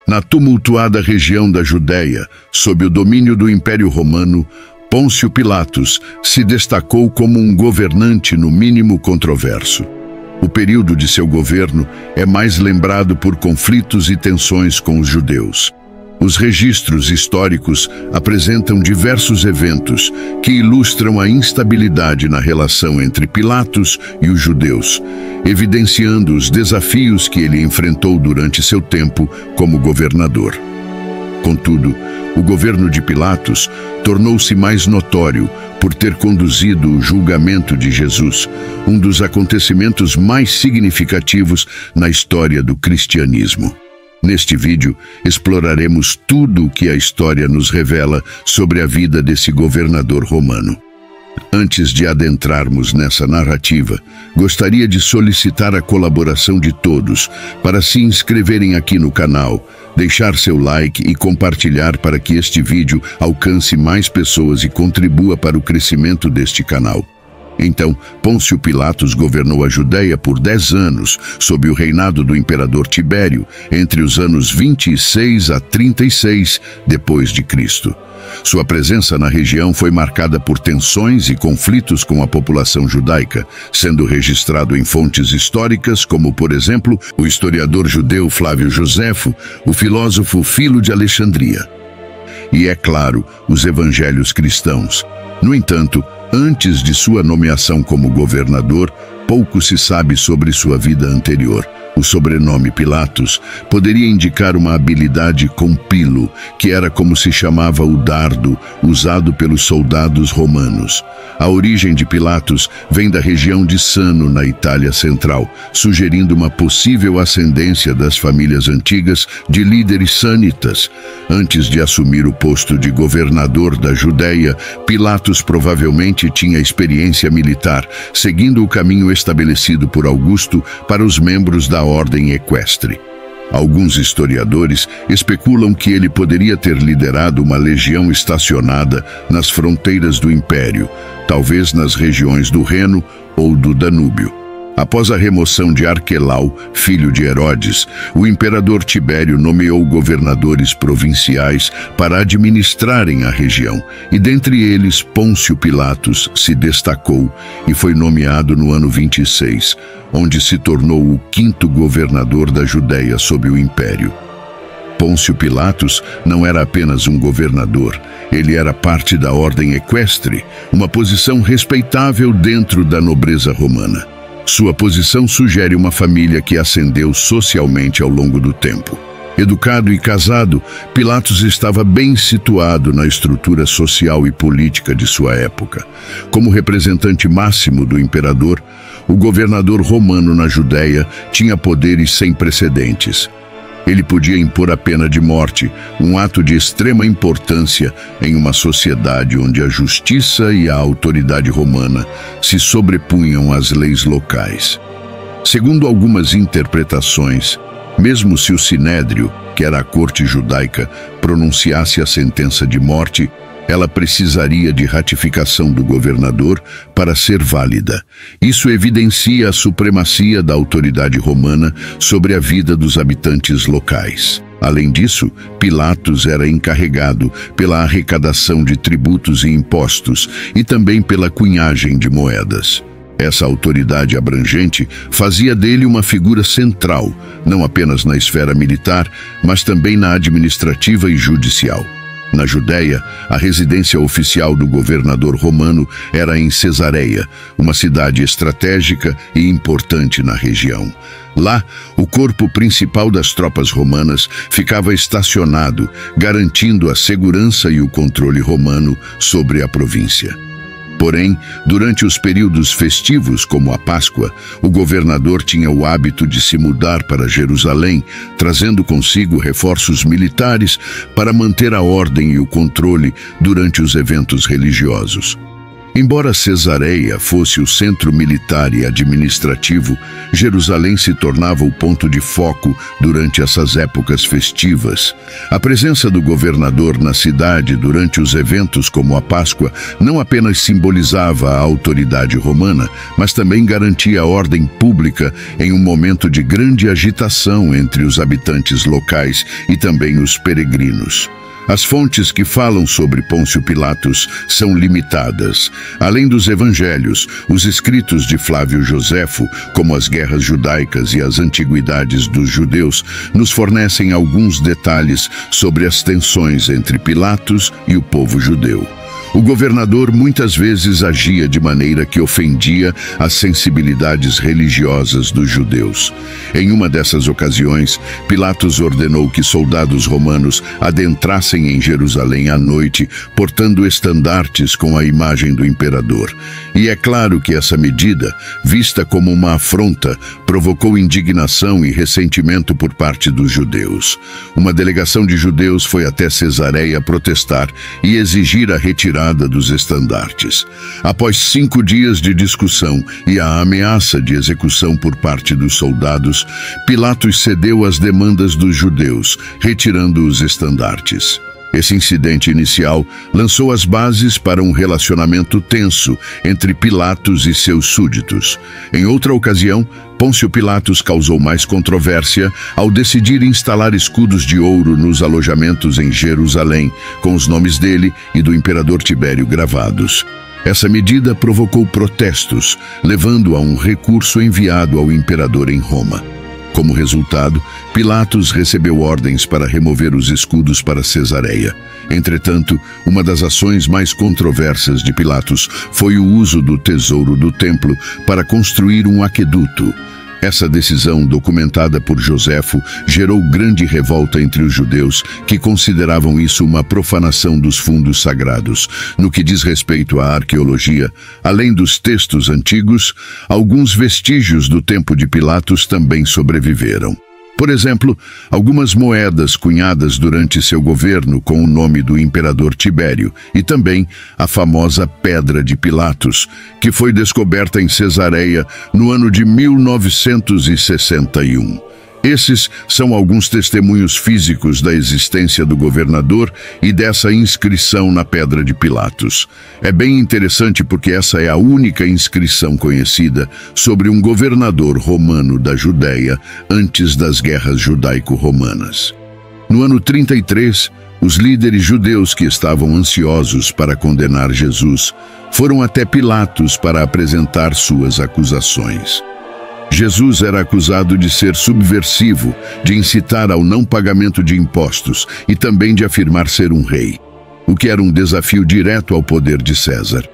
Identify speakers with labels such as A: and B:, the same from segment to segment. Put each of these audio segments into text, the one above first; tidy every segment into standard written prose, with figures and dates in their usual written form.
A: Na tumultuada região da Judéia, sob o domínio do Império Romano, Pôncio Pilatos se destacou como um governante no mínimo controverso. O período de seu governo é mais lembrado por conflitos e tensões com os judeus. Os registros históricos apresentam diversos eventos que ilustram a instabilidade na relação entre Pilatos e os judeus, evidenciando os desafios que ele enfrentou durante seu tempo como governador. Contudo, o governo de Pilatos tornou-se mais notório por ter conduzido o julgamento de Jesus, um dos acontecimentos mais significativos na história do cristianismo. Neste vídeo, exploraremos tudo o que a história nos revela sobre a vida desse governador romano. Antes de adentrarmos nessa narrativa, gostaria de solicitar a colaboração de todos para se inscreverem aqui no canal, deixar seu like e compartilhar para que este vídeo alcance mais pessoas e contribua para o crescimento deste canal. Então, Pôncio Pilatos governou a Judéia por 10 anos, sob o reinado do imperador Tibério, entre os anos 26 a 36 depois de Cristo. Sua presença na região foi marcada por tensões e conflitos com a população judaica, sendo registrado em fontes históricas como, por exemplo, o historiador judeu Flávio Joséfo, o filósofo Filo de Alexandria. E, é claro, os evangelhos cristãos. No entanto, antes de sua nomeação como governador, pouco se sabe sobre sua vida anterior. O sobrenome Pilatos poderia indicar uma habilidade com pilo, que era como se chamava o dardo usado pelos soldados romanos. A origem de Pilatos vem da região de Sano, na Itália Central, sugerindo uma possível ascendência das famílias antigas de líderes sânitas. Antes de assumir o posto de governador da Judéia, Pilatos provavelmente tinha experiência militar, seguindo o caminho estabelecido por Augusto para os membros da ordem equestre. Alguns historiadores especulam que ele poderia ter liderado uma legião estacionada nas fronteiras do império, talvez nas regiões do Reno ou do Danúbio. Após a remoção de Arquelau, filho de Herodes, o imperador Tibério nomeou governadores provinciais para administrarem a região, e dentre eles Pôncio Pilatos se destacou e foi nomeado no ano 26, onde se tornou o 5º governador da Judéia sob o império. Pôncio Pilatos não era apenas um governador, ele era parte da ordem equestre, uma posição respeitável dentro da nobreza romana. Sua posição sugere uma família que ascendeu socialmente ao longo do tempo. Educado e casado, Pilatos estava bem situado na estrutura social e política de sua época. Como representante máximo do imperador, o governador romano na Judéia tinha poderes sem precedentes. Ele podia impor a pena de morte, um ato de extrema importância em uma sociedade onde a justiça e a autoridade romana se sobrepunham às leis locais. Segundo algumas interpretações, mesmo se o Sinédrio, que era a corte judaica, pronunciasse a sentença de morte, ela precisaria de ratificação do governador para ser válida. Isso evidencia a supremacia da autoridade romana sobre a vida dos habitantes locais. Além disso, Pilatos era encarregado pela arrecadação de tributos e impostos e também pela cunhagem de moedas. Essa autoridade abrangente fazia dele uma figura central, não apenas na esfera militar, mas também na administrativa e judicial. Na Judéia, a residência oficial do governador romano era em Cesareia, uma cidade estratégica e importante na região. Lá, o corpo principal das tropas romanas ficava estacionado, garantindo a segurança e o controle romano sobre a província. Porém, durante os períodos festivos, como a Páscoa, o governador tinha o hábito de se mudar para Jerusalém, trazendo consigo reforços militares para manter a ordem e o controle durante os eventos religiosos. Embora Cesareia fosse o centro militar e administrativo, Jerusalém se tornava o ponto de foco durante essas épocas festivas. A presença do governador na cidade durante os eventos como a Páscoa não apenas simbolizava a autoridade romana, mas também garantia a ordem pública em um momento de grande agitação entre os habitantes locais e também os peregrinos. As fontes que falam sobre Pôncio Pilatos são limitadas. Além dos evangelhos, os escritos de Flávio Joséfo, como as guerras judaicas e as antiguidades dos judeus, nos fornecem alguns detalhes sobre as tensões entre Pilatos e o povo judeu. O governador muitas vezes agia de maneira que ofendia as sensibilidades religiosas dos judeus. Em uma dessas ocasiões, Pilatos ordenou que soldados romanos adentrassem em Jerusalém à noite, portando estandartes com a imagem do imperador. E é claro que essa medida, vista como uma afronta, provocou indignação e ressentimento por parte dos judeus. Uma delegação de judeus foi até Cesareia protestar e exigir a retirada dos estandartes. Após 5 dias de discussão e a ameaça de execução por parte dos soldados, Pilatos cedeu às demandas dos judeus, retirando os estandartes. Esse incidente inicial lançou as bases para um relacionamento tenso entre Pilatos e seus súditos. Em outra ocasião, Pôncio Pilatos causou mais controvérsia ao decidir instalar escudos de ouro nos alojamentos em Jerusalém, com os nomes dele e do imperador Tibério gravados. Essa medida provocou protestos, levando a um recurso enviado ao imperador em Roma. Como resultado, Pilatos recebeu ordens para remover os escudos para Cesareia. Entretanto, uma das ações mais controversas de Pilatos foi o uso do tesouro do templo para construir um aqueduto. Essa decisão, documentada por Joséfo, gerou grande revolta entre os judeus, que consideravam isso uma profanação dos fundos sagrados. No que diz respeito à arqueologia, além dos textos antigos, alguns vestígios do tempo de Pilatos também sobreviveram. Por exemplo, algumas moedas cunhadas durante seu governo com o nome do imperador Tibério e também a famosa Pedra de Pilatos, que foi descoberta em Cesareia no ano de 1961. Esses são alguns testemunhos físicos da existência do governador e dessa inscrição na Pedra de Pilatos. É bem interessante porque essa é a única inscrição conhecida sobre um governador romano da Judéia antes das guerras judaico-romanas. No ano 33, os líderes judeus que estavam ansiosos para condenar Jesus foram até Pilatos para apresentar suas acusações. Jesus era acusado de ser subversivo, de incitar ao não pagamento de impostos e também de afirmar ser um rei, o que era um desafio direto ao poder de César.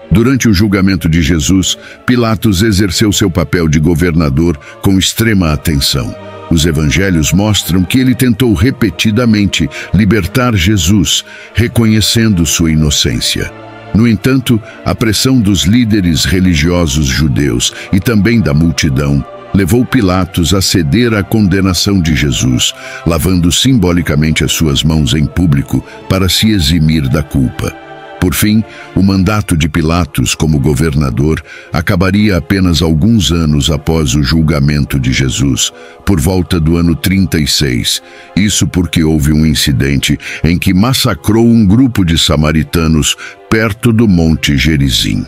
A: Durante o julgamento de Jesus, Pilatos exerceu seu papel de governador com extrema atenção. Os evangelhos mostram que ele tentou repetidamente libertar Jesus, reconhecendo sua inocência. No entanto, a pressão dos líderes religiosos judeus e também da multidão levou Pilatos a ceder à condenação de Jesus, lavando simbolicamente as suas mãos em público para se eximir da culpa. Por fim, o mandato de Pilatos como governador acabaria apenas alguns anos após o julgamento de Jesus, por volta do ano 36. Isso porque houve um incidente em que massacrou um grupo de samaritanos perto do Monte Gerizim.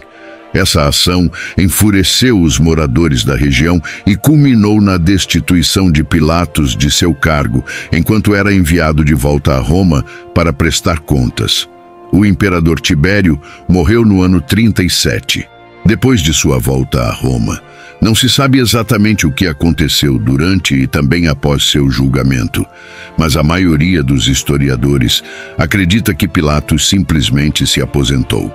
A: Essa ação enfureceu os moradores da região e culminou na destituição de Pilatos de seu cargo, enquanto era enviado de volta a Roma para prestar contas. O imperador Tibério morreu no ano 37, depois de sua volta a Roma. Não se sabe exatamente o que aconteceu durante e também após seu julgamento, mas a maioria dos historiadores acredita que Pilatos simplesmente se aposentou.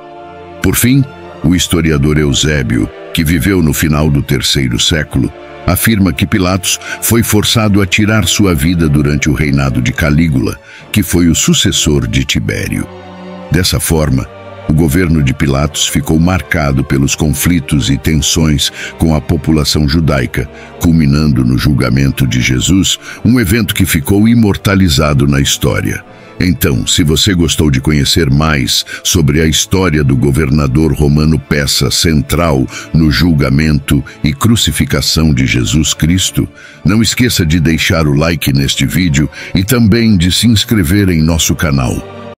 A: Por fim, o historiador Eusébio, que viveu no final do terceiro século, afirma que Pilatos foi forçado a tirar sua vida durante o reinado de Calígula, que foi o sucessor de Tibério. Dessa forma, o governo de Pilatos ficou marcado pelos conflitos e tensões com a população judaica, culminando no julgamento de Jesus, um evento que ficou imortalizado na história. Então, se você gostou de conhecer mais sobre a história do governador romano, peça central no julgamento e crucificação de Jesus Cristo, não esqueça de deixar o like neste vídeo e também de se inscrever em nosso canal.